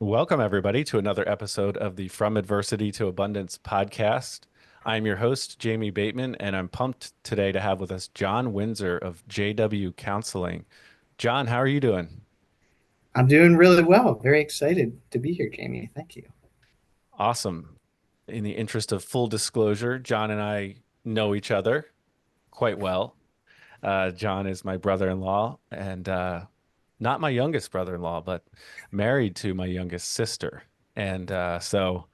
Welcome, everybody, to another episode of the From Adversity to Abundance podcast. I'm your host, Jamie Bateman, and I'm pumped today to have with us John Windsor of JW Counseling. John, how are you doing? I'm doing really well. Very excited to be here, Jamie. Thank you. Awesome. In the interest of full disclosure, John and I know each other quite well. John is my brother-in-law and not my youngest brother-in-law, but married to my youngest sister. And so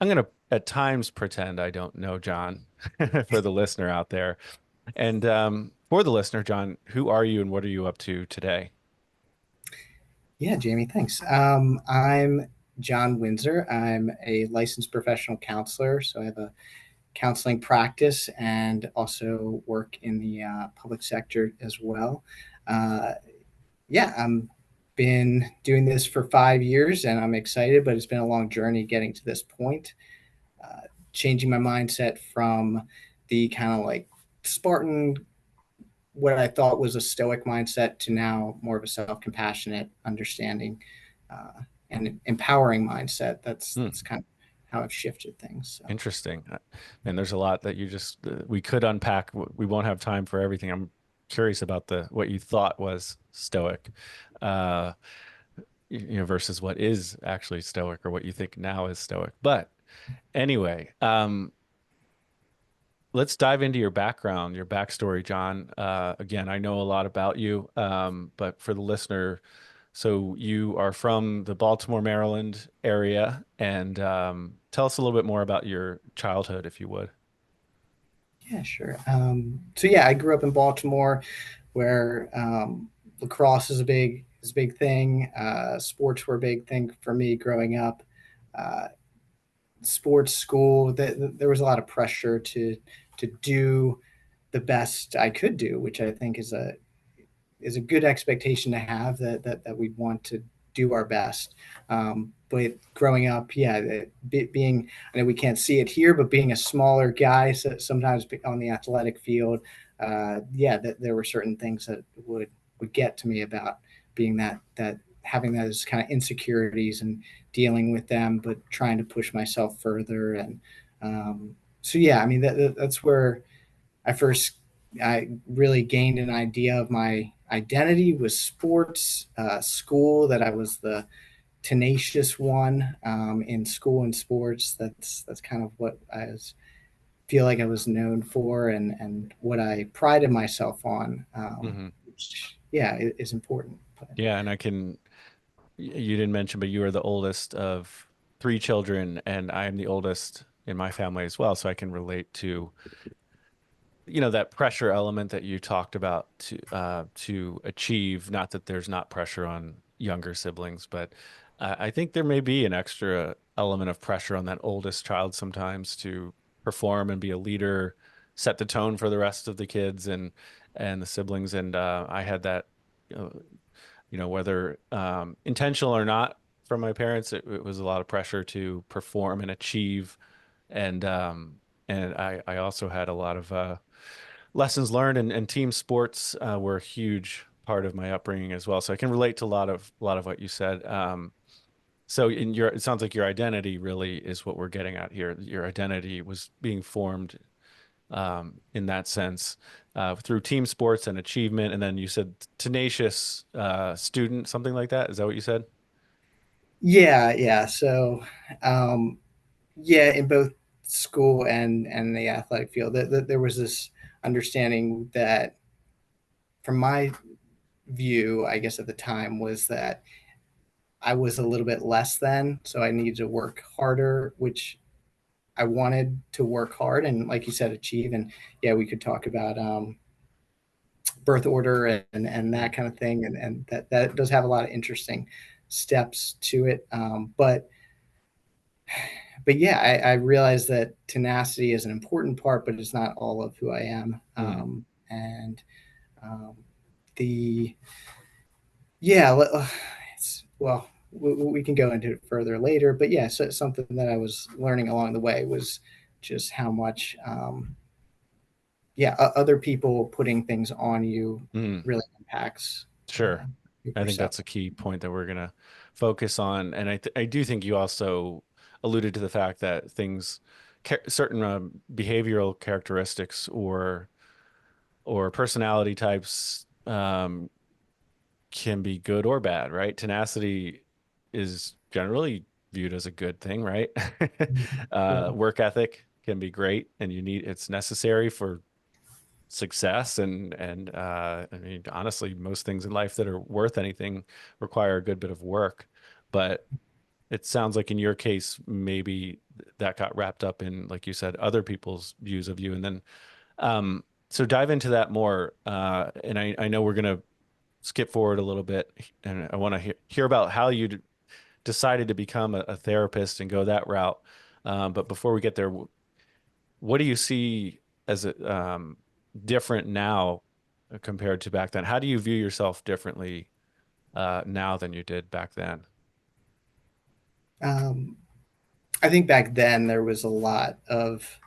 I'm going to at times pretend I don't know John for the listener out there. And for the listener, John, who are you and what are you up to today? Yeah, Jamie, thanks. I'm John Windsor. I'm a licensed professional counselor. So I have a counseling practice and also work in the public sector as well. Uh, yeah, I'm been doing this for 5 years and I'm excited, but it's been a long journey getting to this point. Uh, Changing my mindset from the kind of like Spartan, what I thought was a stoic mindset to now more of a self-compassionate, understanding, and empowering mindset. That's Hmm, that's kind of how I've shifted things. So interesting. And there's a lot that you just we could unpack. We won't have time for everything. I'm curious about the what you thought was stoic. Uh, versus what is actually stoic or what you think now is stoic. But anyway, let's dive into your background, your backstory, John. Again, I know a lot about you, but for the listener, so you are from the Baltimore, Maryland area, and tell us a little bit more about your childhood, if you would. yeah, sure. So yeah, I grew up in Baltimore, where lacrosse is a big thing. Sports were a big thing for me growing up. Uh, Sports school, there was a lot of pressure to do the best I could do, which I think is a good expectation to have, that we want to do our best. But growing up, yeah, being, I know we can't see it here, but being a smaller guy, so sometimes on the athletic field, yeah, there were certain things that would get to me about being that having those kind of insecurities and dealing with them, but trying to push myself further. And so yeah, I mean that's where I first I really gained an idea of my identity was sports, school, that I was the tenacious one in school and sports. That's kind of what feel like I was known for, and what I prided myself on, Hmm. which yeah is important. But Yeah, and you didn't mention, but you are the oldest of three children, and I am the oldest in my family as well, so I can relate to that pressure element that you talked about to achieve. Not that there's not pressure on younger siblings, but I think there may be an extra element of pressure on that oldest child sometimes to perform and be a leader, set the tone for the rest of the kids and the siblings. And I had that, uh, whether intentional or not from my parents, it was a lot of pressure to perform and achieve. And I also had a lot of lessons learned, and team sports were a huge part of my upbringing as well. So I can relate to a lot of what you said. So it sounds like your identity really is what we're getting at here. Your identity was being formed in that sense through team sports and achievement. And then you said tenacious student, something like that. Is that what you said? yeah. So um, yeah, in both school and the athletic field, there was this understanding that, from my view, I guess at the time, was that I was a little bit less than, so I needed to work harder, which I wanted to work hard and, like you said, achieve. And yeah, we could talk about birth order and Mm. that kind of thing, and that does have a lot of interesting steps to it. But yeah, I realize that tenacity is an important part, but it's not all of who I am. Mm. And um, the yeah, well, we can go into it further later. But yeah, so something that I was learning along the way was just how much, yeah, other people putting things on you Mm. really impacts. Sure. I think that's a key point that we're gonna focus on. And I do think you also alluded to the fact that certain behavioral characteristics or personality types can be good or bad, right? Tenacity is generally viewed as a good thing, right? Yeah. Work ethic can be great, and it's necessary for success. And I mean, honestly, most things in life that are worth anything require a good bit of work. But it sounds like in your case, maybe that got wrapped up in, like you said, other people's views of you. And then, so dive into that more. And I know we're gonna skip forward a little bit, and I want to hear about how you decided to become a therapist and go that route. But before we get there, what do you see as different now compared to back then? How do you view yourself differently now than you did back then? Um, I think back then there was a lot of,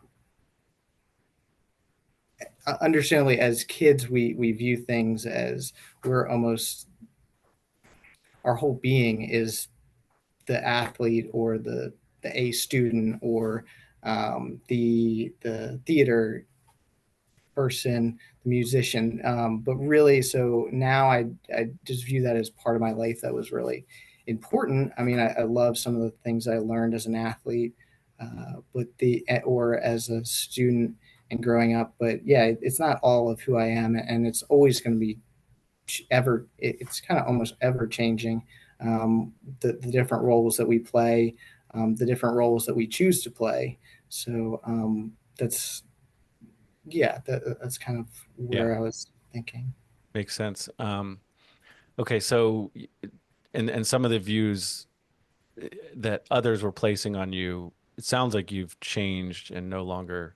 understandably, as kids, we view things as we're almost, our whole being is the athlete or the A student or the theater person, the musician. But really, so now I just view that as part of my life that was really important. I mean, I love some of the things I learned as an athlete, but or as a student and growing up. But yeah, it's not all of who I am, and it's always going to be it's kind of almost ever changing. The different roles that we play, the different roles that we choose to play. So that's yeah, that's kind of Yeah, where I was thinking. makes sense. Okay, so and some of the views that others were placing on you, it sounds like you've changed and no longer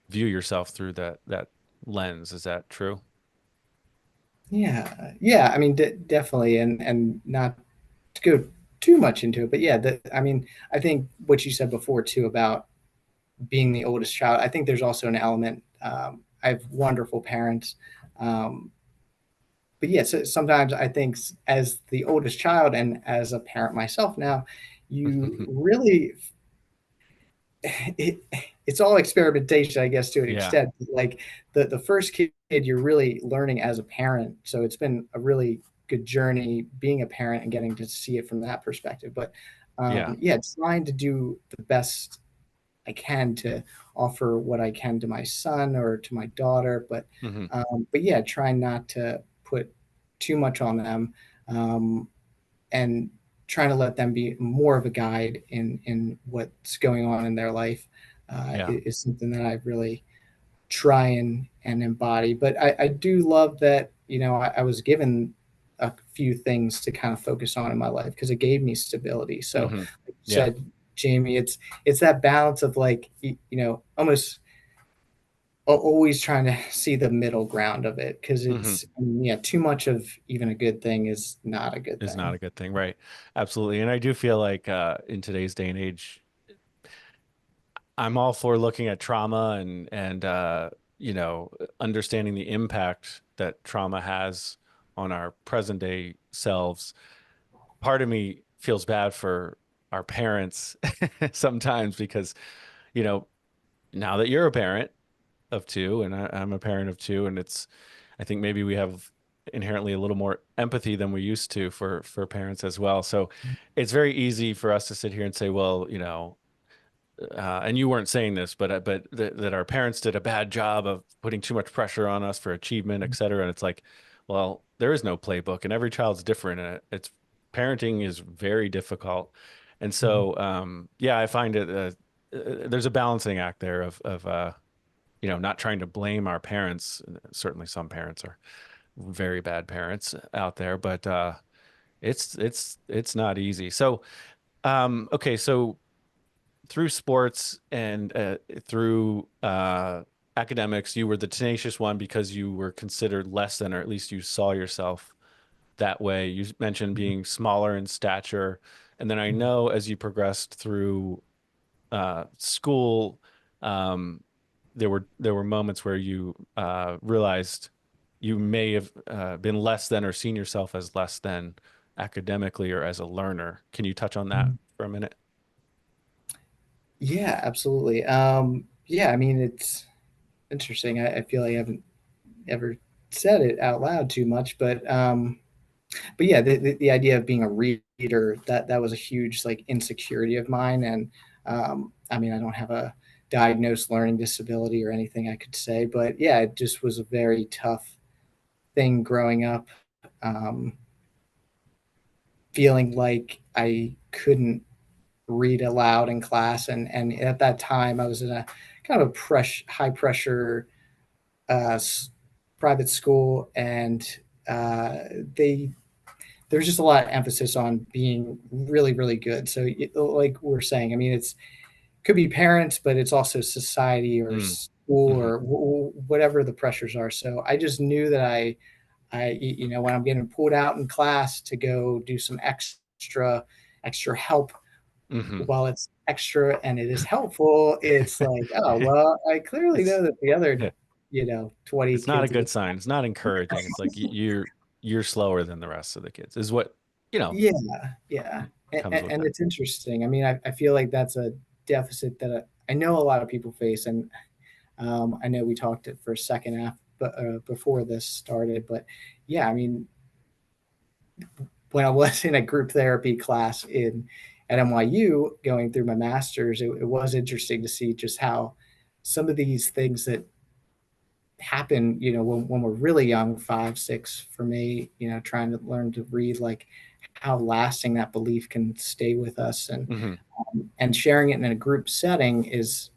view yourself through that lens. Is that true? Yeah, yeah. I mean, definitely, and not to go too much into it, but yeah, I mean, I think what you said before too about being the oldest child. I think there's also an element. I have wonderful parents, um, but yes, yeah, so sometimes I think as the oldest child and as a parent myself now, you really it, it's all experimentation, I guess, to an Yeah. extent. Like the first kid, you're really learning as a parent. So it's been a really good journey being a parent and getting to see it from that perspective. But Yeah. yeah, trying to do the best I can to offer what I can to my son or to my daughter. Hmm. But yeah, trying not to put too much on them. And trying to let them be more of a guide in what's going on in their life Yeah. is something that I really try and embody. But I do love that, you know, I was given a few things to kind of focus on in my life because it gave me stability. So Hmm. like you Yeah. said, Jamie, it's that balance of like you know, almost always trying to see the middle ground of it because Hmm. it's, I mean, yeah, too much of even a good thing is not a good Is not thing. a good thing, right? Absolutely. And I do feel like in today's day and age, I'm all for looking at trauma and you know, understanding the impact that trauma has on our present day selves. Part of me feels bad for our parents sometimes because, you know, now that you're a parent of two and I'm a parent of two, and I think maybe we have inherently a little more empathy than we used to for parents as well. So it's very easy for us to sit here and say, well, you know, and you weren't saying this, but that our parents did a bad job of putting too much pressure on us for achievement, et cetera. And it's like, well, there is no playbook, and every child's different, and it's parenting is very difficult. And Mhm. so, yeah, I find it there's a balancing act there of you know, not trying to blame our parents. Certainly, some parents are very bad parents out there, but it's not easy. So, okay, so through sports and through academics, you were the tenacious one because you were considered less than, or at least you saw yourself that way. You mentioned being smaller in stature. And then I know as you progressed through school, um, there were moments where you realized you may have been less than or seen yourself as less than academically or as a learner. Can you touch on that Mhm. for a minute? Yeah, absolutely. Yeah, I mean, it's interesting. I feel like I haven't ever said it out loud too much, but yeah, the idea of being a reader, that was a huge like insecurity of mine. And I mean, I don't have a diagnosed learning disability or anything I could say, but yeah, it just was a very tough thing growing up. Um, Feeling like I couldn't read aloud in class, and at that time I was in a kind of a high pressure uh, private school, and uh, they there's just a lot of emphasis on being really really good. So like we're saying, I mean, it's could be parents, but it's also society or Mm. school Hmm. or whatever the pressures are. So I just knew that when I'm getting pulled out in class to go do some extra help Hmm. while it's extra and it is helpful, it's like, oh well, I clearly It's know that the other, yeah, 20 it's not a kids in good the sign. It's not encouraging. It's like you're slower than the rest of the kids, is what, you know, yeah, yeah, comes with and it. it's interesting. I mean, I feel like that's a deficit that I know a lot of people face, and I know we talked it for a second after, but before this started, but yeah, I mean, when I was in a group therapy class in at NYU going through my master's, it was interesting to see just how some of these things that happen, when we're really young, 5, 6 for me, trying to learn to read, like how lasting that belief can stay with us, Hmm. and sharing it in a group setting is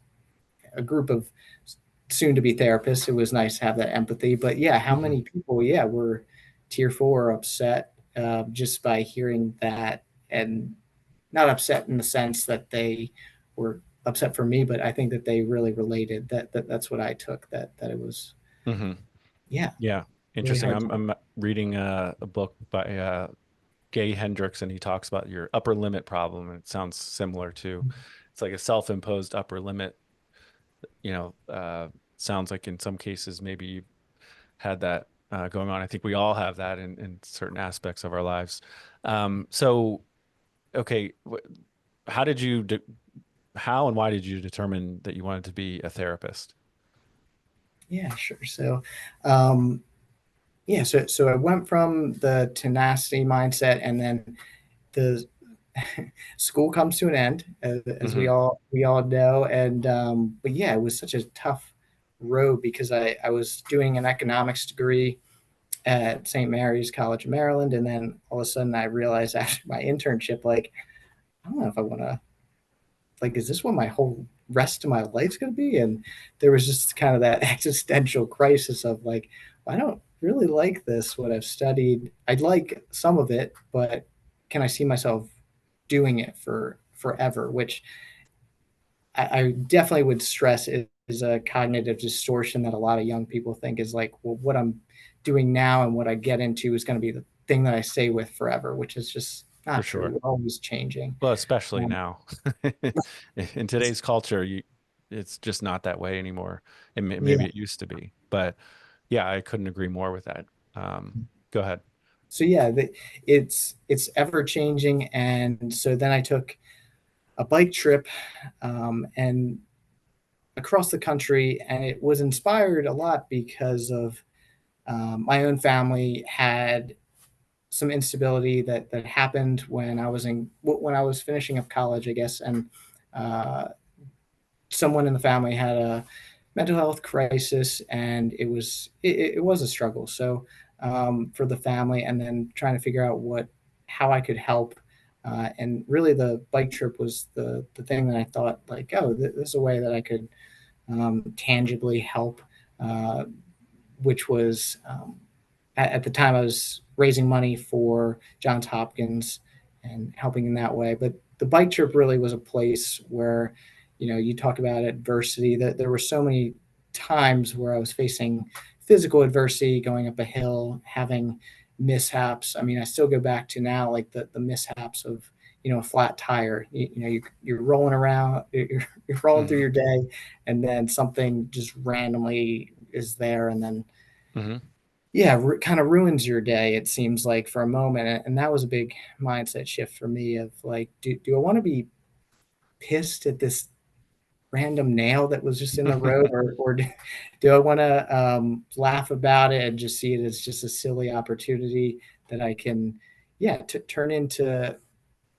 a group of soon to be therapists. It was nice to have that empathy. But yeah, how Hmm. many people, yeah, were tearful or upset just by hearing that, and not upset in the sense that they were upset for me, but I think that they really related. That's what I took. That it was, Hmm. yeah, Yeah, really interesting. hard I'm reading a book by Gay Hendricks, and he talks about your upper limit problem, and it sounds similar to, time. it's like a self-imposed upper limit. You know, sounds like in some cases maybe you had that going on. I think we all have that in certain aspects of our lives. So, okay, how did you how and why did you determine that you wanted to be a therapist? Yeah, sure. So, um, yeah, so I went from the tenacity mindset, and then the school comes to an end, as Hmm. we all know, and but yeah, it was such a tough road because I was doing an economics degree at St. Mary's College of Maryland, and then all of a sudden I realized after my internship, like, I don't know if I want to, like, is this what my whole rest of my life's going to be? And there was just kind of that existential crisis of like, I don't really like this, what I've studied. I'd like some of it, but can I see myself doing it for forever? Which I definitely would stress is a cognitive distortion that a lot of young people think is like, well, what I'm doing now and what I get into is going to be the thing that I stay with forever, which is just For not true. sure. We're always changing. Well, especially Um, now. In today's culture, it's just not that way anymore. And maybe yeah. it used to be, but yeah, I couldn't agree more with that. Go ahead. So yeah, it's ever changing, and so then I took a bike trip, and across the country, and it was inspired a lot because of my own family had some instability that happened when I was finishing up college, I guess, and uh, someone in the family had a mental health crisis, and it was a struggle. So for the family, and then trying to figure out how I could help. And really, the bike trip was the thing that I thought, like, oh, this is a way that I could tangibly help, uh, which was at the time I was raising money for Johns Hopkins and helping in that way. But the bike trip really was a place where, you talk about adversity. That there were so many times where I was facing physical adversity, going up a hill, having mishaps. I mean, I still go back to now, like the mishaps of a flat tire. You're rolling around, you're rolling through Hmm. your day, and then something just randomly is there, and then Hmm. yeah, kind of ruins your day, it seems like, for a moment. And that was a big mindset shift for me of like, do I want to be pissed at this random nail that was just in the road, or do I want to laugh about it and just see it as just a silly opportunity that I can, yeah, turn into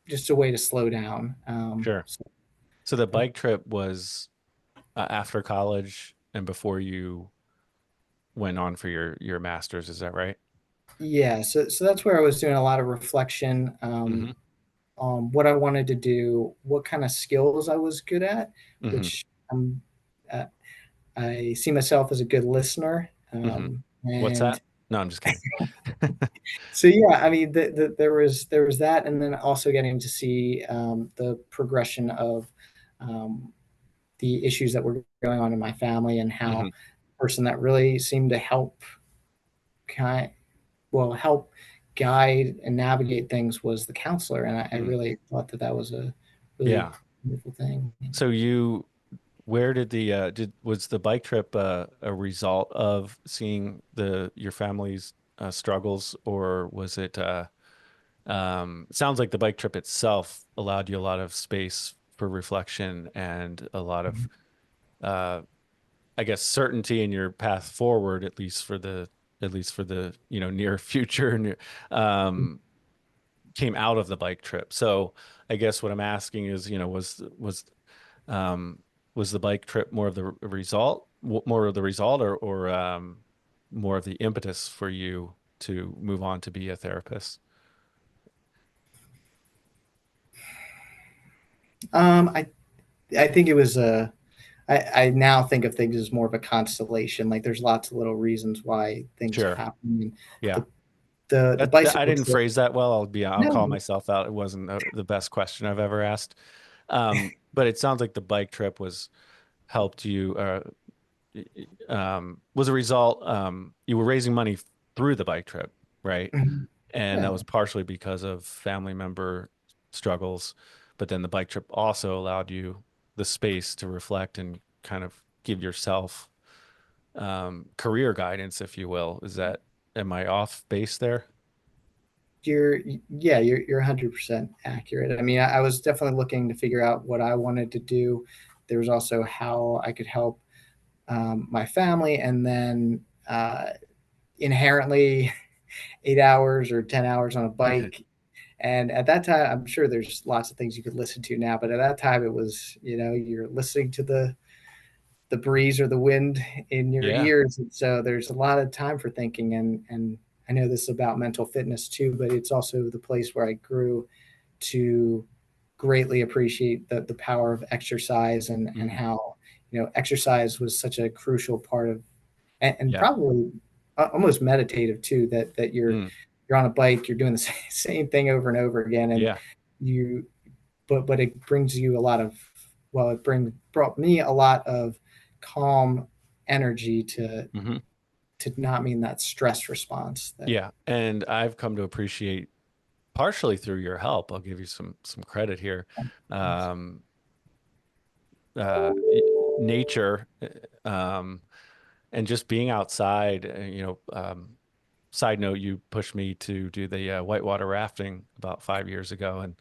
just a way to slow down. Sure. So, So the bike trip was after college and before you went on for your master's, is that right? yeah, so that's where I was doing a lot of reflection Mm-hmm. on what I wanted to do, what kind of skills I was good at, Mm-hmm. which uh, I see myself as a good listener. Mm-hmm. What's And that? No, I'm just kidding. so yeah, I mean, there was that, and then also getting to see the progression of um, the issues that were going on in my family, and Mm-hmm. how the person that really seemed to kind help guide and navigate things was the counselor, and I Mm. really thought that that was a really Yeah. wonderful thing. So you, where did the was the bike trip a result of seeing the your family's struggles, or was it it sounds like the bike trip itself allowed you a lot of space for reflection and a lot of uh I guess certainty in your path forward, at least for the, near future and um came out of the bike trip. So I guess what I'm asking is, um was the bike trip more of the result, more of the result, or more of the impetus for you to move on to be a therapist? I think it was a. I now think of things as more of a constellation. Like there's lots of little reasons why things Sure. happen. And Yeah. the the I bicycle didn't trip. phrase that well. I'll call No, myself out. It wasn't the best question I've ever asked. But it sounds like the bike trip was helped you, was a result. You were raising money through the bike trip, right? mhm, And that yeah, was partially because of family member struggles. But then the bike trip also allowed you the space to reflect and kind of give yourself career guidance, if you will. Am I off base there? you're yeah you're 100% accurate. I mean, I was definitely looking to figure out what I wanted to do. There was also how I could help my family, and then inherently 8 hours or 10 hours on a bike. And at that time, I'm sure there's lots of things you could listen to now, but at that time it was, you're listening to the breeze or the wind in your Yeah. ears. And so there's a lot of time for thinking. And I know this is about mental fitness too, but it's also the place where I grew to greatly appreciate the power of exercise, and Mm. how, exercise was such a crucial part of, and Yeah. probably almost meditative too, that Mm. you're on a bike, you're doing the same thing over and over again. And Yeah. you but it brings you a lot of, it brought me a lot of calm energy Hmm. to not mean that stress response that. Yeah. And I've come to appreciate partially through your help. I'll give you some credit here. Um, Nature, and just being outside. Side note, you pushed me to do the whitewater rafting about 5 years ago, and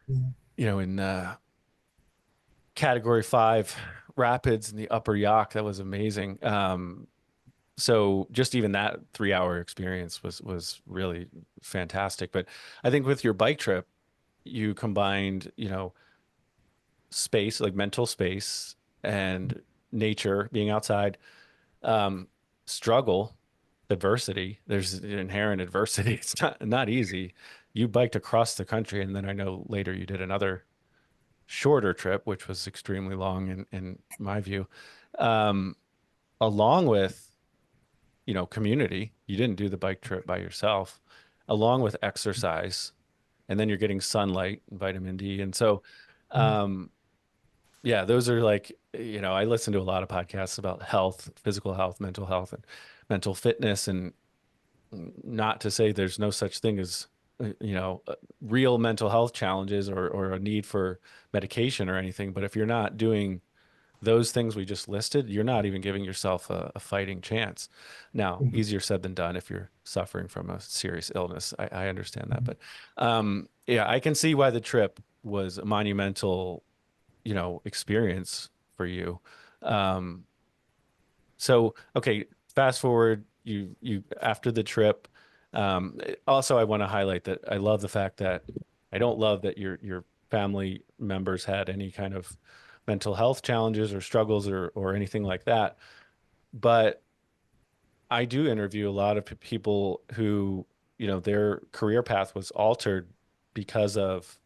Yeah. in Category 5 rapids in the Upper Yock, that was amazing. So just even that 3 hour experience was really fantastic. But I think with your bike trip, you combined, space, like mental space and nature, being outside, um, struggle, adversity. There's inherent adversity. It's not easy. You biked across the country, and then I know later you did another shorter trip, which was extremely long in my view, um, along with, community. You didn't do the bike trip by yourself, along with exercise, and then you're getting sunlight and vitamin D. And so, um, yeah, those are like, I listen to a lot of podcasts about health, physical health, and mental fitness. And not to say there's no such thing as, real mental health challenges, or a need for medication or anything. But if you're not doing those things we just listed, you're not even giving yourself a fighting chance. Now, Mhm. easier said than done if you're suffering from a serious illness. I understand that, Mhm. but yeah, I can see why the trip was a monumental, experience for you. Um, so, okay, fast forward, you after the trip. Also, I want to highlight that I love the fact that I don't love that your family members had any kind of mental health challenges or struggles or anything like that. But I do interview a lot of people who, their career path was altered because of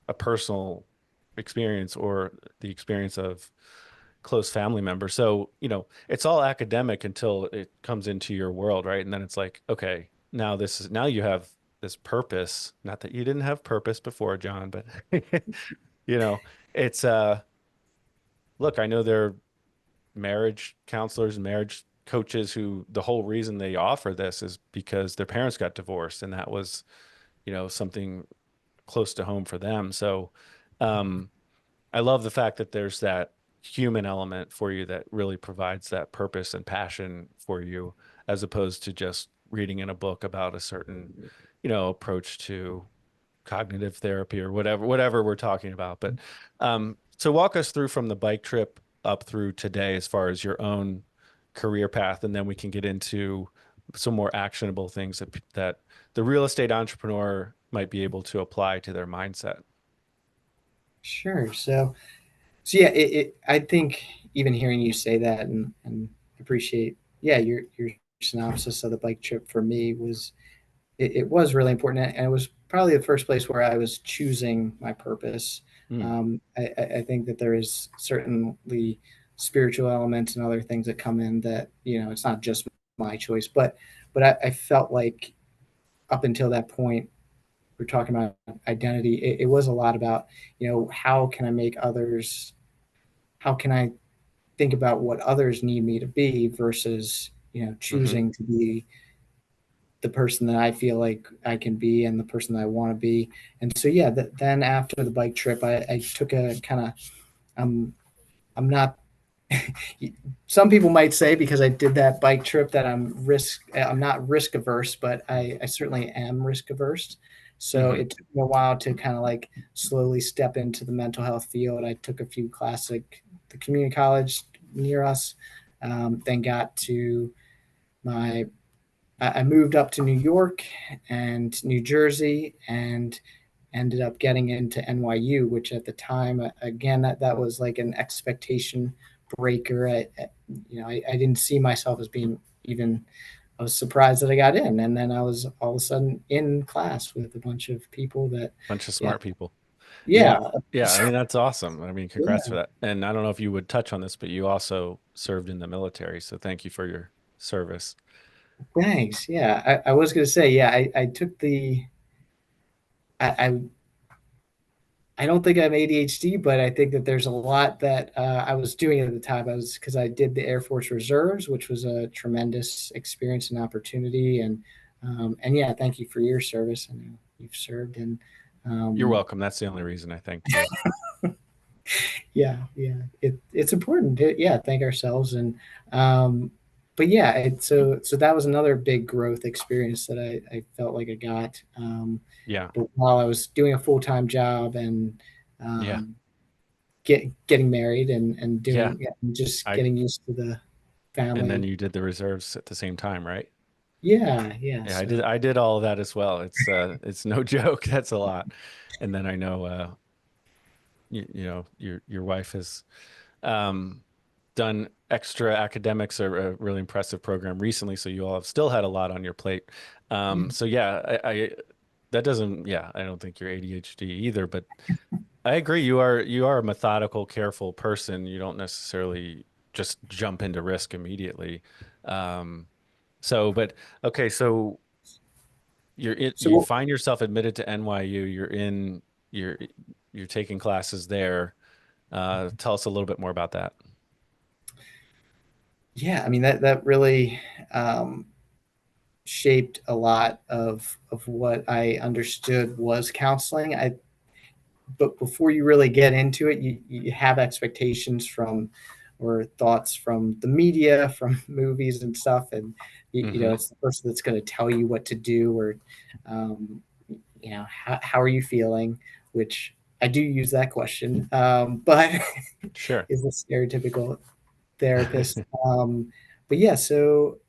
a personal experience or the experience of close family member. So, it's all academic until it comes into your world, right? And then it's like, okay, now you have this purpose. Not that you didn't have purpose before, John, but you know, it's look, I know there are marriage counselors and marriage coaches who the whole reason they offer this is because their parents got divorced and that was, something close to home for them. So, um, I love the fact that there's that human element for you that really provides that purpose and passion for you, as opposed to just reading in a book about a certain, approach to cognitive therapy or whatever we're talking about. But so walk us through from the bike trip up through today as far as your own career path, and then we can get into some more actionable things that the real estate entrepreneur might be able to apply to their mindset. Sure. So yeah, I think even hearing you say that and appreciate, yeah, your synopsis of the bike trip for me was it was really important, and it was probably the first place where I was choosing my purpose. Mm, I think that there is certainly spiritual elements and other things that come in that it's not just my choice, but I felt like up until that point we're talking about identity. It was a lot about how can I make others, how can I think about what others need me to be versus hmm choosing to be the person that I feel like I can be and the person that I want to be. And so yeah, then after the bike trip, I took a kind of I'm not. Some people might say because I did that bike trip that I'm not risk averse, but I certainly am risk averse. So hmm it took me a while to kind of like slowly step into the mental health field. I took a few classic the community college near us, then got to my I moved up to New York and New Jersey and ended up getting into NYU, which at the time, again, that was like an expectation breaker. I didn't see myself as being even. I was surprised that I got in, and then I was all of a sudden in class with a bunch of people that, Bunch of yeah, smart people. yeah, Yeah. Yeah. I mean, that's awesome. I mean, congrats for yeah. that. And I don't know if you would touch on this, but you also served in the military. So thank you for your service. Thanks. Yeah, I was gonna say, yeah, I took the. I I don't think I have ADHD, but I think that there's a lot that I was doing at the time. I was because I did the Air Force Reserves, which was a tremendous experience and opportunity. And yeah, thank you for your service. I know you've served, and You're um, welcome. That's the only reason I thanked you. yeah, it's important to thank ourselves um, but yeah, so that was another big growth experience that I felt like I got. Yeah. But while I was doing a full time job and Yeah. um, getting married and Yeah. doing and just I, getting used to the and then family. you did the reserves at the same time, right? Yeah. Yeah, So I did all of that as well. It's no joke. That's a lot. And then I know your wife has um done extra academics or a really impressive program recently, so you all have still had a lot on your plate. yeah, So yeah, I that doesn't yeah, I don't think you're ADHD either, but I agree. You are a methodical, careful person. You don't necessarily just jump into risk immediately. Um, but okay, so you so find yourself admitted to NYU. You're you're taking classes there. Tell us a little bit more about that. yeah, I mean that really um, shaped a lot of what I understood was counseling. but before you really get into it, you have expectations from or thoughts from the media, from movies and stuff, and Hmm. it's the person that's going to tell you what to do, or um, how are you feeling, which I do use that question, but Sure. is the stereotypical therapist. But yeah, so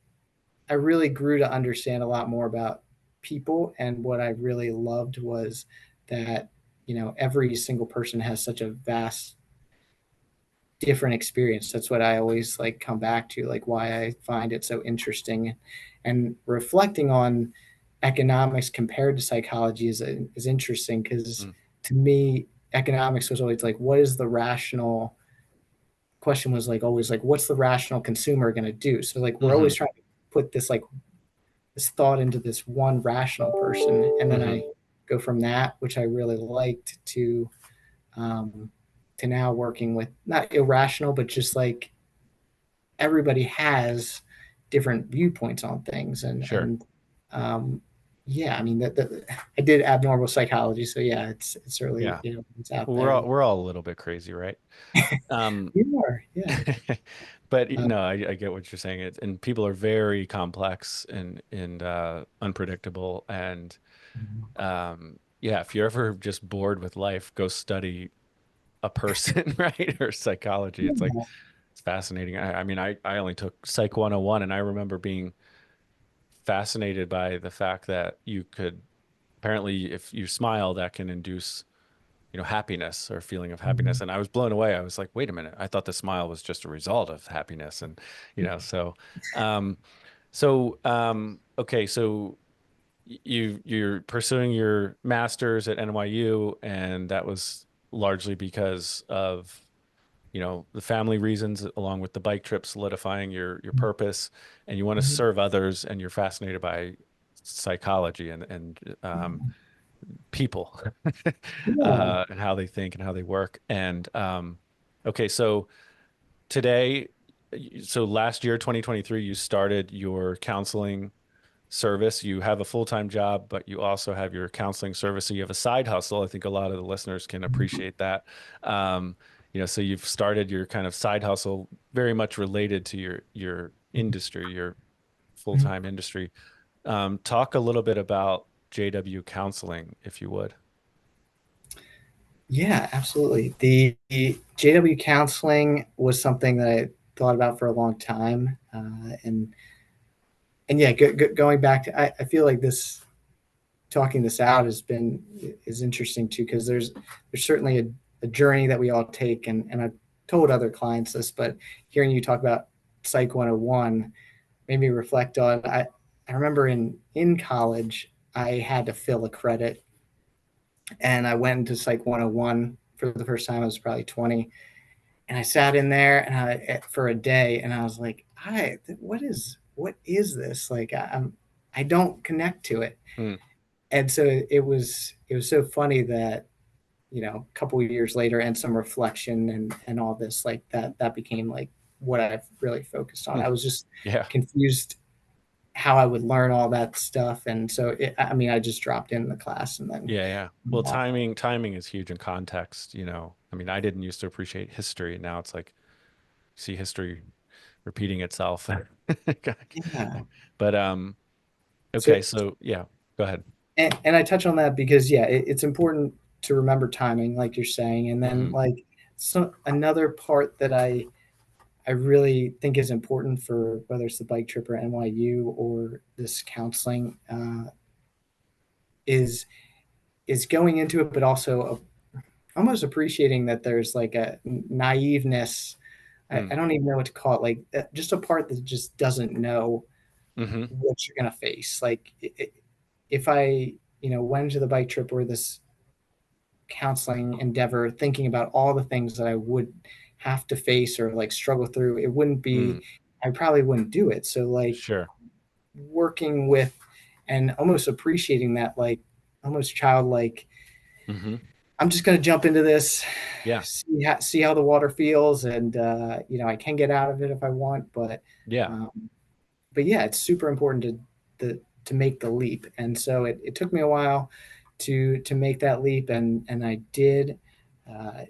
I really grew to understand a lot more about people, and what I really loved was that every single person has such a vast different experience. That's what I always like come back to, like why I find it so interesting, and reflecting on economics compared to psychology is interesting, because Mm. to me economics was always like, what is the rational question, was like always like, what's the rational consumer going to do? So like we're Hmm. always trying to put this like this thought into this one rational person, and then Hmm. I go from that, which I really liked, um, to now working with not irrational, but just like everybody has different viewpoints on things, Sure. and um, yeah, I mean that I did abnormal psychology, so yeah, it's really Yeah. it's out Well, there. we're all a little bit crazy, right? Um, You are, yeah. but Um, no, I get what you're saying. And people are very complex and unpredictable. And yeah, if you're ever just bored with life, go study a person, right? Or psychology. It's like yeah. it's fascinating. I mean, I only took Psych 101, and I remember being fascinated by the fact that you could apparently, if you smile, that can induce happiness or feeling of happiness. And I was blown away. I was like, wait a minute, I thought the smile was just a result of happiness. And, um, okay, so you're pursuing your master's at NYU, and that was largely because of, the family reasons, along with the bike trip solidifying your purpose, and you want to serve others, and you're fascinated by psychology and people Yeah. and how they think and how they work. And okay, so today, so last year, 2023, you started your counseling service. You have a full-time job, but you also have your counseling service. So you have a side hustle. I think a lot of the listeners can appreciate that. Um, so you've started your kind of side hustle very much related to your industry, your full-time industry. Talk a little bit about JW Counseling, if you would. Yeah, absolutely. The JW counseling was something that I thought about for a long time, and yeah, going back to, I feel like this talking this out is interesting too, because there's certainly a journey that we all take, and I've told other clients this, but hearing you talk about Psych 101 made me reflect on, I remember in college I had to fill a credit, and I went into Psych 101 for the first time. I was probably 20, and I sat in there for a day, and I was like, "Hi, what is this? Like, I don't connect to it." Hmm. And so it was so funny that a couple of years later, and some reflection, and all this, like that became like what I've really focused on. I was just Yeah. confused how I would learn all that stuff, and so I mean, I just dropped in the class, and then Yeah, yeah. Well, uh, timing is huge in context. I mean, I didn't used to appreciate history. Now it's like see history repeating itself. yeah. But So okay, so yeah, go ahead. and I touch on that because yeah, it's important to remember timing, like you're saying, and then Hmm. like another part that I really think is important for whether it's the bike trip or NYU or this counseling, is going into it, but also almost appreciating that there's like a naiveness. Hmm. I don't even know what to call it. Like just a part that just doesn't know Hmm. what you're gonna face. Like if I went into the bike trip or this counseling endeavor thinking about all the things that I would have to face or like struggle through, it wouldn't Hmm. be. I probably wouldn't do it. So like Sure. working with and almost appreciating that, like almost childlike, Hmm. I'm just going to jump into this, Yeah. see how the water feels, and I can get out of it if I want, Yeah. um, but yeah, it's super important to make the leap. And so it took me a while to make that leap, and I did. Uh,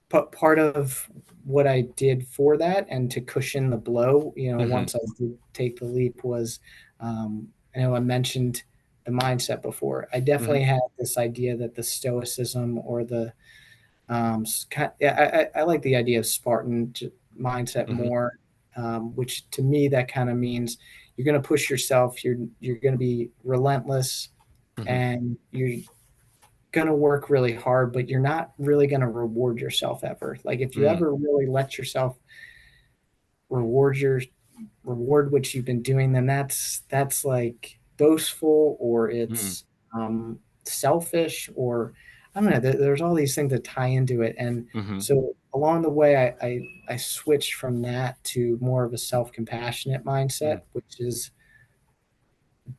but part of what I did for that and to cushion the blow, Hmm. once I did take the leap was, I know I mentioned the mindset before. I Hmm. definitely had this idea that the stoicism or the yeah, I like the idea of Spartan mindset Hmm. more, which to me that kind of means you're going to push yourself. You're going to be relentless, Hmm. and you're going to work really hard, but you're not really going to reward yourself ever. Like if you Mm. ever really let yourself reward your reward what you've been doing, then that's like boastful, or Mm. it's selfish, or I don't know. There's all these things that tie into it, and Hmm. so along the way, I switched from that to more of a self compassionate mindset, Mm. which is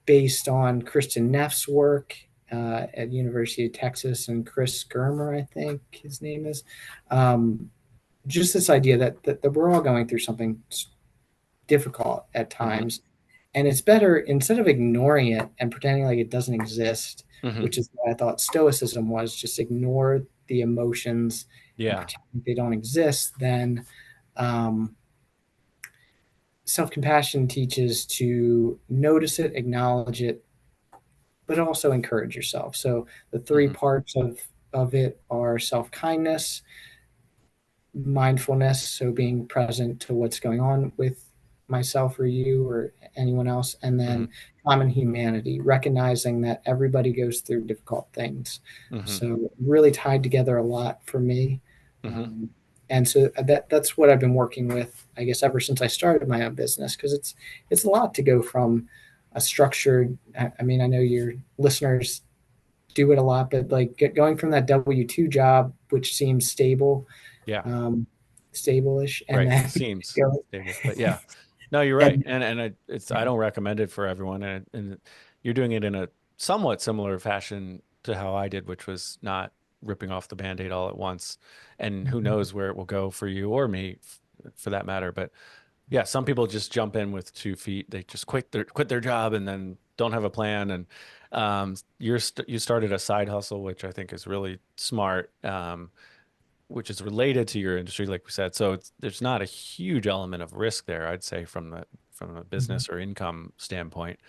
based on Kristen Neff's work at University of Texas and Chris Germer, I think his name is. Um, just this idea that we're all going through something difficult at Hmm. times, and it's better instead of ignoring it and pretending like it doesn't exist, Hmm. which is what I thought stoicism was, just ignore the emotions and Yeah. pretend like they don't exist. Then um, self-compassion teaches to notice it, acknowledge it, but also encourage yourself. So the three Hmm. parts of it are self-kindness, mindfulness, so being present to what's going on with myself or you or anyone else, and Hmm. then common humanity, recognizing that everybody goes through difficult things. Hmm. So really tied together a lot for me. Hmm. um, and so that's what I've been working with, I guess, ever since I started my own business, because it's a lot to go from a structured, I mean, I know your listeners do it a lot, but like going from that W-2 job, which seems stable, Yeah. um, stable-ish, and Right. then Seems go stable, but yeah. No, you're right. and I don't recommend it for everyone. And you're doing it in a somewhat similar fashion to how I did, which was not ripping off the Band-Aid all at once. And who knows where it will go for you or me for that matter. But yeah, some people just jump in with 2 feet. They just quit their job and then don't have a plan. And you started a side hustle, which I think is really smart. Which is related to your industry, like we said. So there's not a huge element of risk there, I'd say, from a business or income standpoint.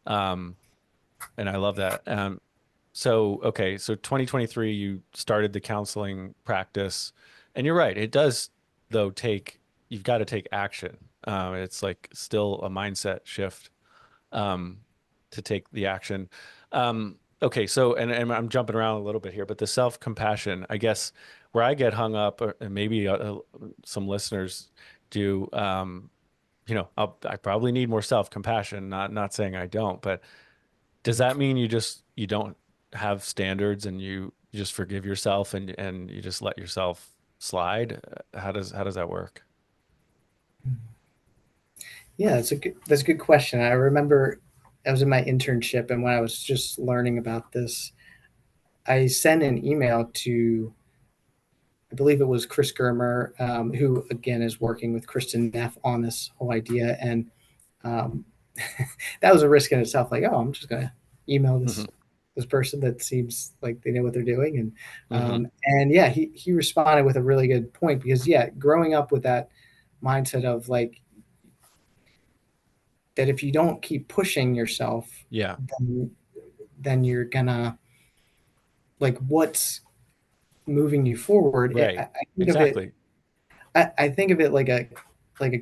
Um, and I love that. So okay, so 2023, you started the counseling practice, and you're right. It does though take you've got to take action. It's like still a mindset shift um, to take the action. Okay, so and I'm jumping around a little bit here, but the self-compassion, I guess, where I get hung up, or and maybe some listeners do, I probably need more self-compassion. Not saying I don't, but does that mean you don't have standards and you just forgive yourself and you just let yourself slide? How does that work? yeah, that's a good question. I remember I was in my internship, and when I was just learning about this, I sent an email to, I believe it was Chris Germer, who again is working with Kristen Neff on this whole idea, and um, that was a risk in itself. Like, oh, I'm just gonna email Hmm. this person that seems like they know what they're doing, Hmm. and yeah, he responded with a really good point, because yeah, growing up with that mindset of like that if you don't keep pushing yourself, Yeah, then you're gonna, like, what's moving you forward. right. I think of it. Exactly. I think of it like a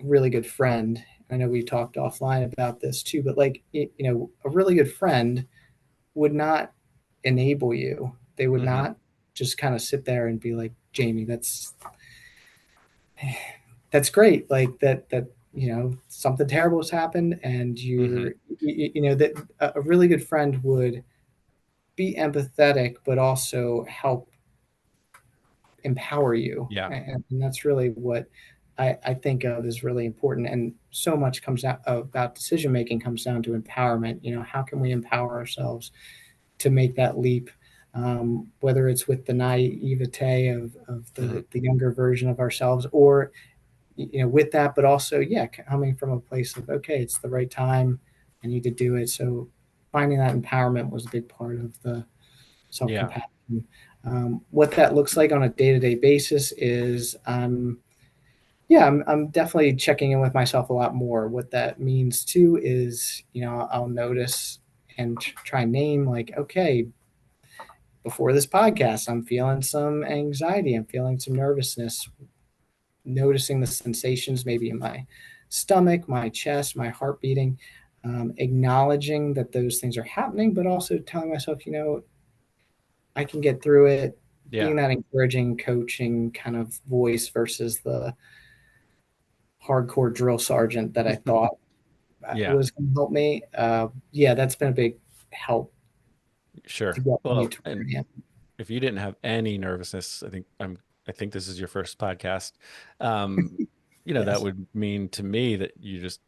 really good friend. I know we talked offline about this too, but like a really good friend would not enable you. They would Hmm. not just kind of sit there and be like, Jamie, that's great. Like that something terrible has happened, and Hmm. that a really good friend would be empathetic, but also help empower you. Yeah. And that's really what I think of as really important. And so much comes out about decision making comes down to empowerment. How can we empower ourselves to make that leap? Whether it's with the naivete of Hmm. the younger version of ourselves, or with that, but also, yeah, coming from a place of, okay, it's the right time, I need to do it. So finding that empowerment was a big part of the self Yeah. compassion. What that looks like on a day to day basis is, yeah, I'm definitely checking in with myself a lot more. What that means too is, I'll notice and try and name, like, okay, before this podcast, I'm feeling some anxiety, I'm feeling some nervousness, noticing the sensations maybe in my stomach, my chest, my heart beating, acknowledging that those things are happening, but also telling myself, I can get through it, Yeah. being that encouraging, coaching kind of voice versus the hardcore drill sergeant that I thought Yeah. was going to help me. Yeah, that's been a big help to Sure. get me Well, to where and I am. if you didn't have any nervousness, I think this is your first podcast. Um, that Yes. would mean to me that you just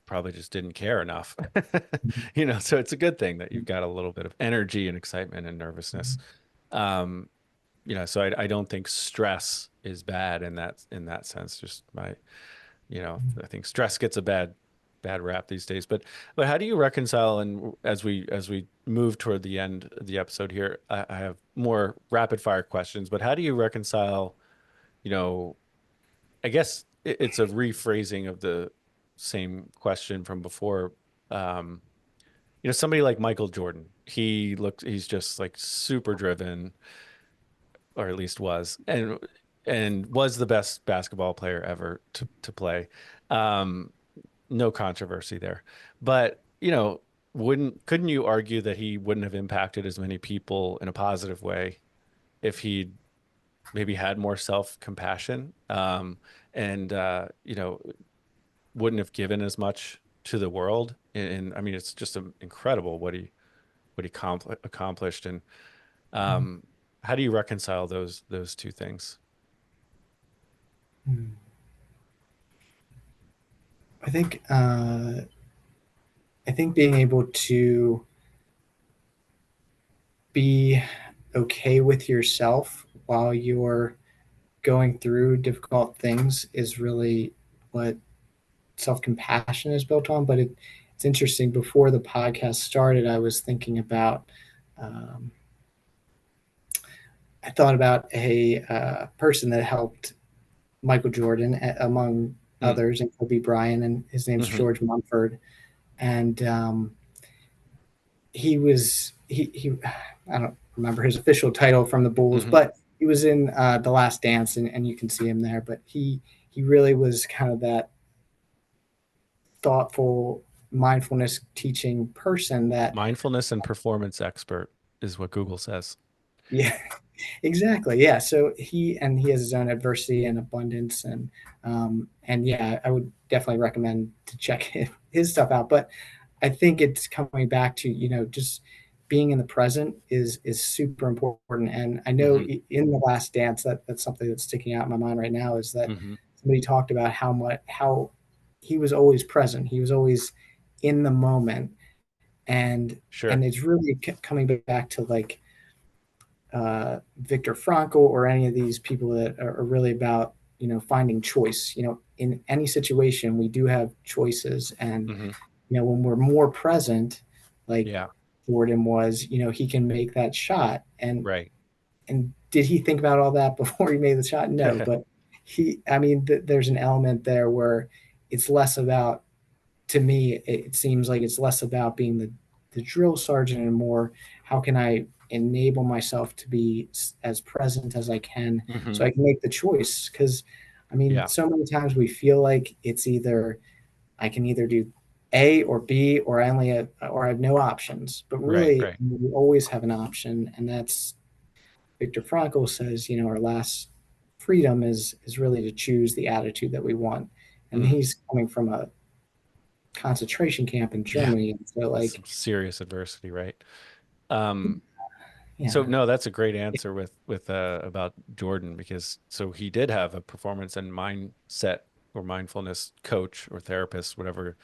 probably just didn't care enough. So it's a good thing that you've got a little bit of energy and excitement and nervousness. Um, so I don't think stress is bad in that sense. Just I think stress gets a bad rap these days. But how do you reconcile? And as we move toward the end of the episode here, I have more rapid fire questions. But how do you reconcile? You know, I guess it's a rephrasing of the same question from before. Um, somebody like Michael Jordan, he's just like super driven, or at least was, and was the best basketball player ever to play. Um, no controversy there. But, wouldn't couldn't you argue that he wouldn't have impacted as many people in a positive way if he maybe had more self-compassion, and wouldn't have given as much to the world? And I mean, it's just incredible what he accomplished. And um, how do you reconcile those two things? I think I think being able to be okay with yourself while you're going through difficult things is really what self compassion is built on. But it's interesting. Before the podcast started, I was thinking about. Um, I thought about a person that helped Michael Jordan, among Mm. others, and Kobe Bryant, and his name's Hmm. George Mumford. And he I don't remember his official title from the Bulls, Hmm. but he was in The Last Dance, and you can see him there. But he really was kind of that thoughtful mindfulness teaching person that, Mindfulness and performance expert is what Google says. yeah, exactly, yeah. So he has his own adversity and abundance, and yeah, I would definitely recommend to check his stuff out. But I think it's coming back to, just being in the present is super important. And I know Hmm. in The Last Dance, that's something that's sticking out in my mind right now, is that Hmm. somebody talked about how he was always present, he was always in the moment, and Sure. it's really coming back to, like, Viktor Frankl, or any of these people that are really about, finding choice. In any situation, we do have choices, and Hmm. when we're more present, like Yeah. Jordan was, he can make that shot. Right. And did he think about all that before he made the shot? No, but I mean, there's an element there where it's less about, to me, it seems like it's less about being the drill sergeant, and more, how can I enable myself to be as present as I can, Hmm. so I can make the choice. Because, I mean, Yeah. so many times we feel like it's either, I can either do A or B, or I have no options. But Right. really, Right. we always have an option, and that's, Viktor Frankl says, our last freedom is really to choose the attitude that we want. And Mm. he's coming from a concentration camp in Yeah. Germany, and so, Some like, serious adversity, right? Um, so yeah, no, that's a great answer with about Jordan, because so he did have a performance and mindset or mindfulness coach or therapist, whatever.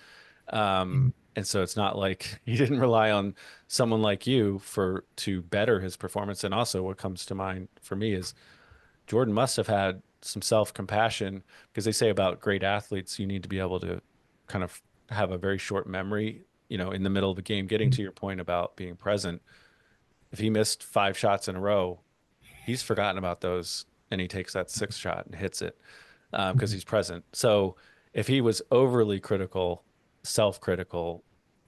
And so it's not like he didn't rely on someone like you to better his performance. And also what comes to mind for me is Jordan must have had some self-compassion, because they say about great athletes, you need to be able to kind of have a very short memory, in the middle of the game, getting to your point about being present. If he missed 5 shots in a row, he's forgotten about those and he takes that sixth shot and hits it because Mhm. he's present. So if he was overly critical, self-critical,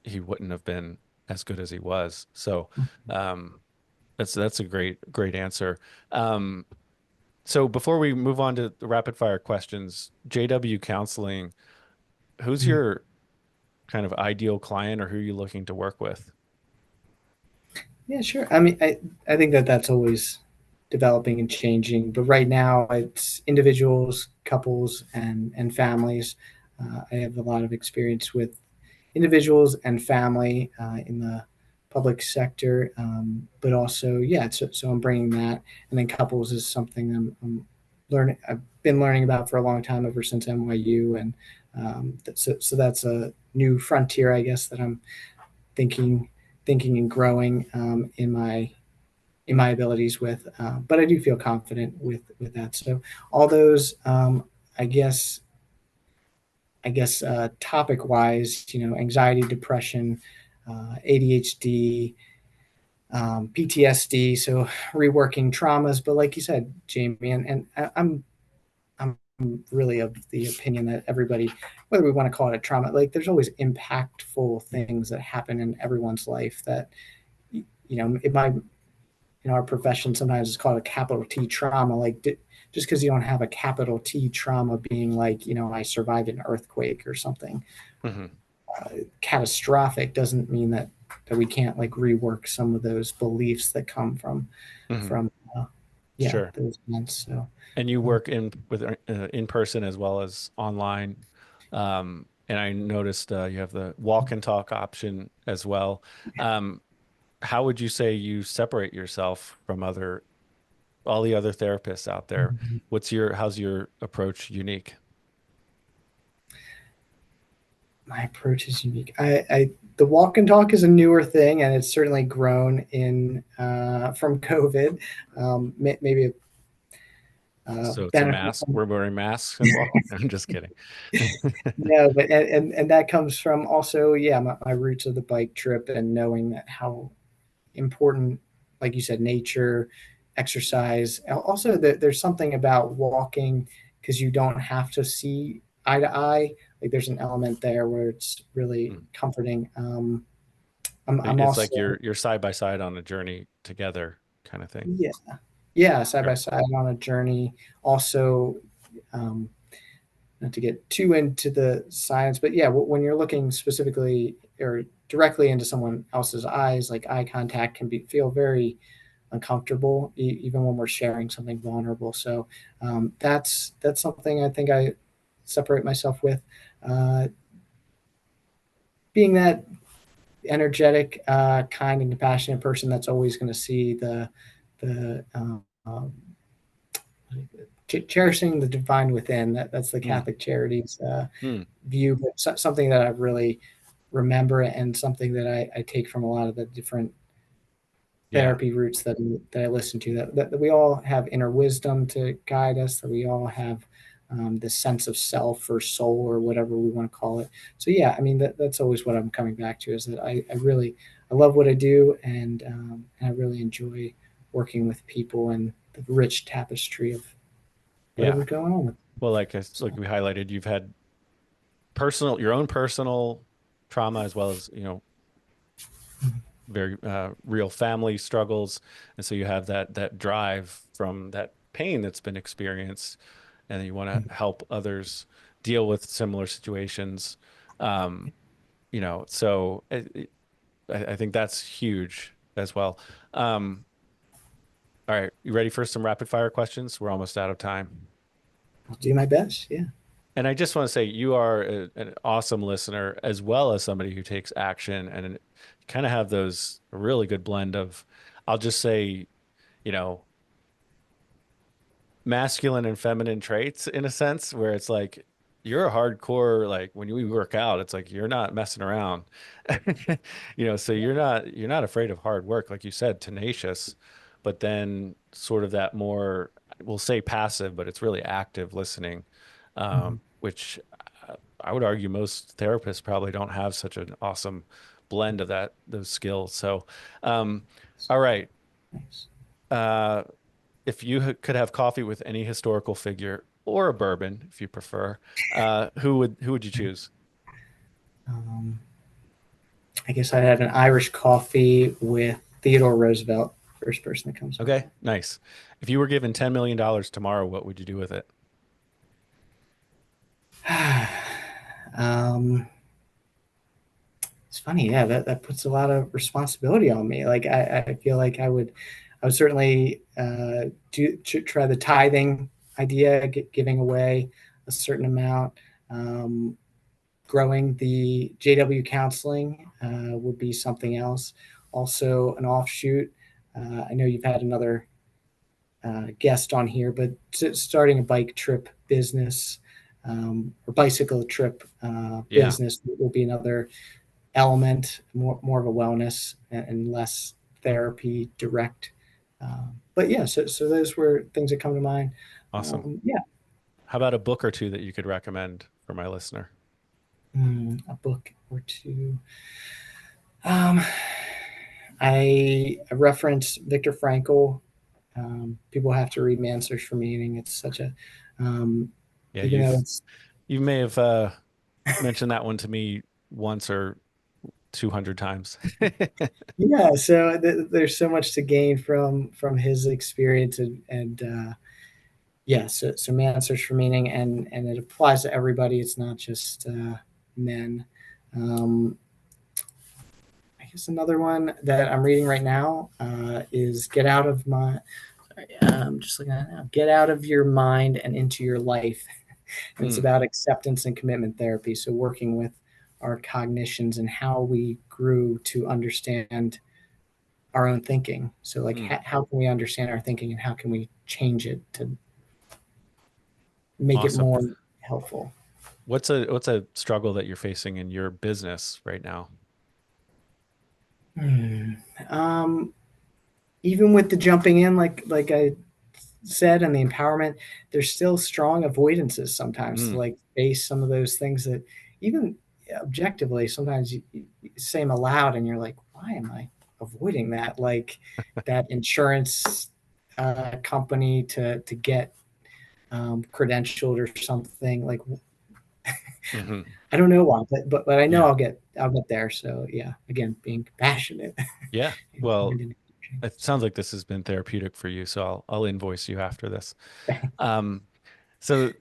he wouldn't have been as good as he was. So um, that's a great answer. Um, so before we move on to the rapid fire questions, JW Counseling, who's Mhm. your kind of ideal client or who are you looking to work with? Yeah, sure. I mean, I think that that's always developing and changing, but right now it's individuals, couples, and families. I have a lot of experience with individuals and family in the public sector, but also, yeah. So I'm bringing that, and then couples is something I'm learning. I've been learning about for a long time, ever since NYU, and so that's a new frontier, I guess, that I'm thinking and growing in my abilities with. But I do feel confident with that. So all those, I guess, topic wise, anxiety, depression, ADHD, PTSD. So reworking traumas. But like you said, Jamie, I'm really of the opinion that everybody, whether we want to call it a trauma, like there's always impactful things that happen in everyone's life that it might, in our profession sometimes it's called a capital T trauma. Like just because you don't have a capital T trauma being like, I survived an earthquake or something Hmm. catastrophic doesn't mean that we can't like rework some of those beliefs that come Hmm. from yeah, Sure. those events. So And you uh, work in person as well as online. And I noticed you have the walk and talk option as well. Um, how would you say you separate yourself from all the other therapists out there? How's your approach unique? my approach is unique. The walk and talk is a newer thing, and it's certainly grown in from COVID. Maybe So it's a benefit mask. from We're wearing masks and walking. I'm just kidding. no, but and that comes from also, yeah, my roots of the bike trip and knowing that how important, like you said, nature, exercise. Also, there's something about walking because you don't have to see eye to eye. Like there's an element there where it's really Mm. comforting. I'm It's also, like you're side by side on a journey together kind of thing. yeah, yeah, side by Sure. side on a journey. Also, um, not to get too into the science, but yeah, when you're looking specifically or directly into someone else's eyes, like eye contact can feel very uncomfortable, even when we're sharing something vulnerable. So that's something I think I separate myself with. Uh, Being that energetic, kind, and compassionate person that's always going to see the cherishing the divine within. That's the Mm. Catholic Charities Mm. view, but something that I really remember and something that I take from a lot of the different Yeah. therapy routes that I listen to. That we all have inner wisdom to guide us. That we all have this sense of self or soul or whatever we want to call it. So yeah, I mean that's always what I'm coming back to is that I love what I do and I really enjoy working with people and the rich tapestry of Yeah. whatever's going on with them. Well, like So, we highlighted, you've had your own personal trauma as well as, very real family struggles. And so you have that drive from that pain that's been experienced, and you want to help others deal with similar situations. Um, so I think that's huge as well. Um, all right, you ready for some rapid fire questions? We're almost out of time. I'll do my best. Yeah. And I just want to say you are an awesome listener as well as somebody who takes action and kind of have those really good blend of, I'll just say, you know, masculine and feminine traits in a sense where it's like you're a hardcore, like when we work out, it's like you're not messing around. So you're not afraid of hard work, like you said, tenacious, but then sort of that more, we'll say passive, but it's really active listening, Mhm. which I would argue most therapists probably don't have such an awesome blend of those skills. So, um, all right. Nice. Uh, if you could have coffee with any historical figure or a bourbon, if you prefer, who would you choose? Um, I guess I had an Irish coffee with Theodore Roosevelt, first person that comes to Okay, mind. nice. If you were given $10 million tomorrow, what would you do with it? um, it's funny, yeah, that puts a lot of responsibility on me. Like I feel like I would certainly try the tithing idea, giving away a certain amount. Um, Growing the JW counseling would be something else. Also, an offshoot. I know you've had another guest on here, but starting a bike trip business or bicycle trip Yeah, business will be another element, more of a wellness and less therapy direct. But yeah, so those were things that come to mind. awesome. Yeah, How about a book or two that you could recommend for my listener? a book or two. Um, I reference Viktor Frankl. People have to read Man's Search for Meaning. It's such a, um, Yeah, even though it's you may have mentioned that one to me once or 200 times. yeah. So there's so much to gain from his experience and yeah. So Man's Search for Meaning and it applies to everybody. It's not just men. Um, I guess another one that I'm reading right now is Get Out of My. I'm just looking at it now. Get Out of Your Mind and Into Your Life. And it's Hmm, about acceptance and commitment therapy. So working with our cognitions and how we grew to understand our own thinking. So like hmm, how can we understand our thinking and how can we change it to make it awesome. more helpful? What's a struggle that you're facing in your business right now? Hmm. Um, Even with the jumping in, like I said, and the empowerment, there's still strong avoidances sometimes to Hmm, like face some of those things that even objectively sometimes you say them aloud and you're like, why am I avoiding that? Like that insurance company to get credentialed or something. Like hmm. I don't know why, but I know Yeah, I'll get there. So yeah, again, being compassionate yeah. and Well, finding it sounds like this has been therapeutic for you, so I'll invoice you after this. Um, so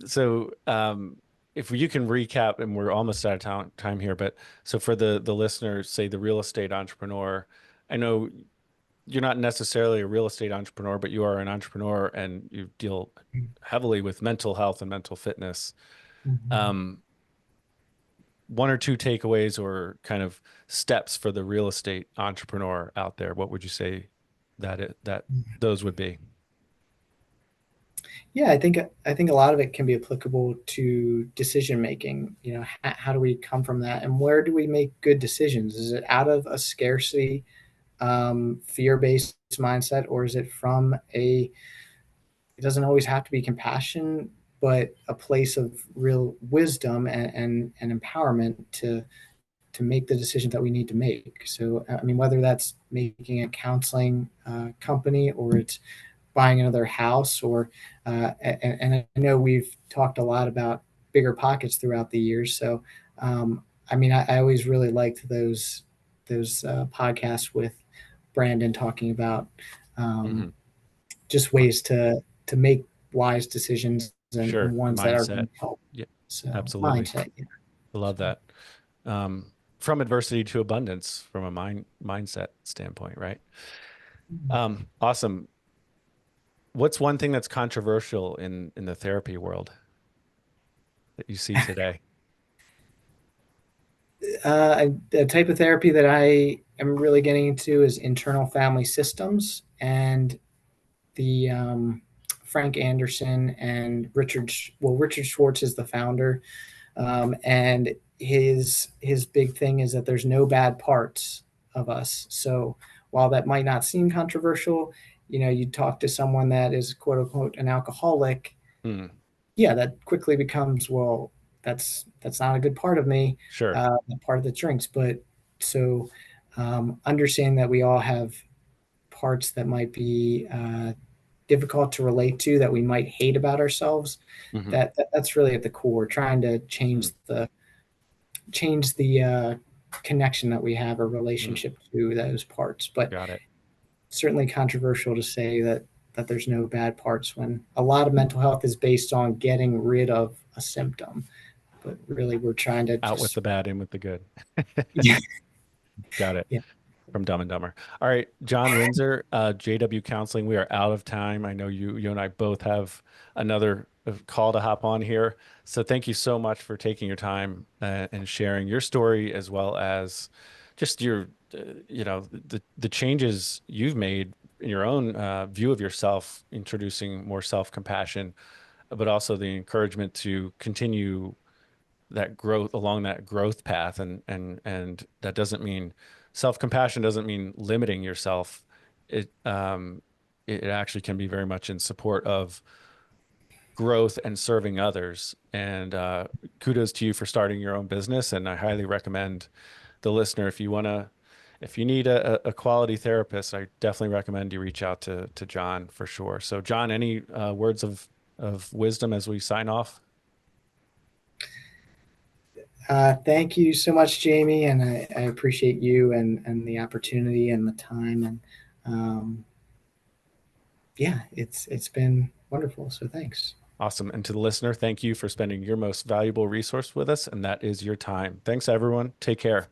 if you can recap, and we're almost out of time here, but so for the listeners, say the real estate entrepreneur, I know you're not necessarily a real estate entrepreneur, but you are an entrepreneur and you deal heavily with mental health and mental fitness. Mhm. Um, one or two takeaways or kind of steps for the real estate entrepreneur out there, what would you say that those would be? Yeah, I think a lot of it can be applicable to decision making. You know, how do we come from that, and where do we make good decisions? Is it out of a scarcity, fear based mindset, or is it from a? It doesn't always have to be compassion, but a place of real wisdom and empowerment to make the decisions that we need to make. So, I mean, whether that's making a counseling company or it's buying another house or and I know we've talked a lot about bigger pockets throughout the years. So I mean, I always really liked those podcasts with Brandon talking about Hmm. just ways to make wise decisions and Sure. ones that are Mindset. going to help. Yeah, So absolutely. mindset, yeah. I love So, that. From adversity to abundance from a mindset standpoint, right? Awesome. What's one thing that's controversial in the therapy world that you see today? the type of therapy that I am really getting into is internal family systems and the Frank Anderson and Richard Schwartz is the founder, and his big thing is that there's no bad parts of us. So while that might not seem controversial, you know, you talk to someone that is quote unquote an alcoholic, Hmm, yeah, that quickly becomes, well, that's not a good part of me, sure. that part of the drinks. But So understanding that we all have parts that might be difficult to relate to, that we might hate about ourselves, Hmm. that's really at the core. Trying to Mm, change the connection that we have, a mm, relationship to those parts. But got it. certainly controversial to say that there's no bad parts when a lot of mental health is based on getting rid of a symptom. But really, we're trying to Out with just the bad, in with the good. yeah, Got it. yeah. From Dumb and Dumber. All right, John Windsor, JW Counseling. We are out of time. I know you and I both have another call to hop on here. So thank you so much for taking your time and sharing your story as well as just your, the changes you've made in your own view of yourself, introducing more self-compassion, but also the encouragement to continue that growth along that growth path, and that doesn't mean self-compassion doesn't mean limiting yourself. It actually can be very much in support of growth and serving others, and kudos to you for starting your own business. And I highly recommend the listener, if you need a quality therapist, I definitely recommend you reach out to John for sure. So John, any words of wisdom as we sign off? Thank you so much, Jamie, and I appreciate you and the opportunity and the time, and yeah, it's been wonderful. So thanks. Awesome. And to the listener, thank you for spending your most valuable resource with us, and that is your time. Thanks, everyone. Take care.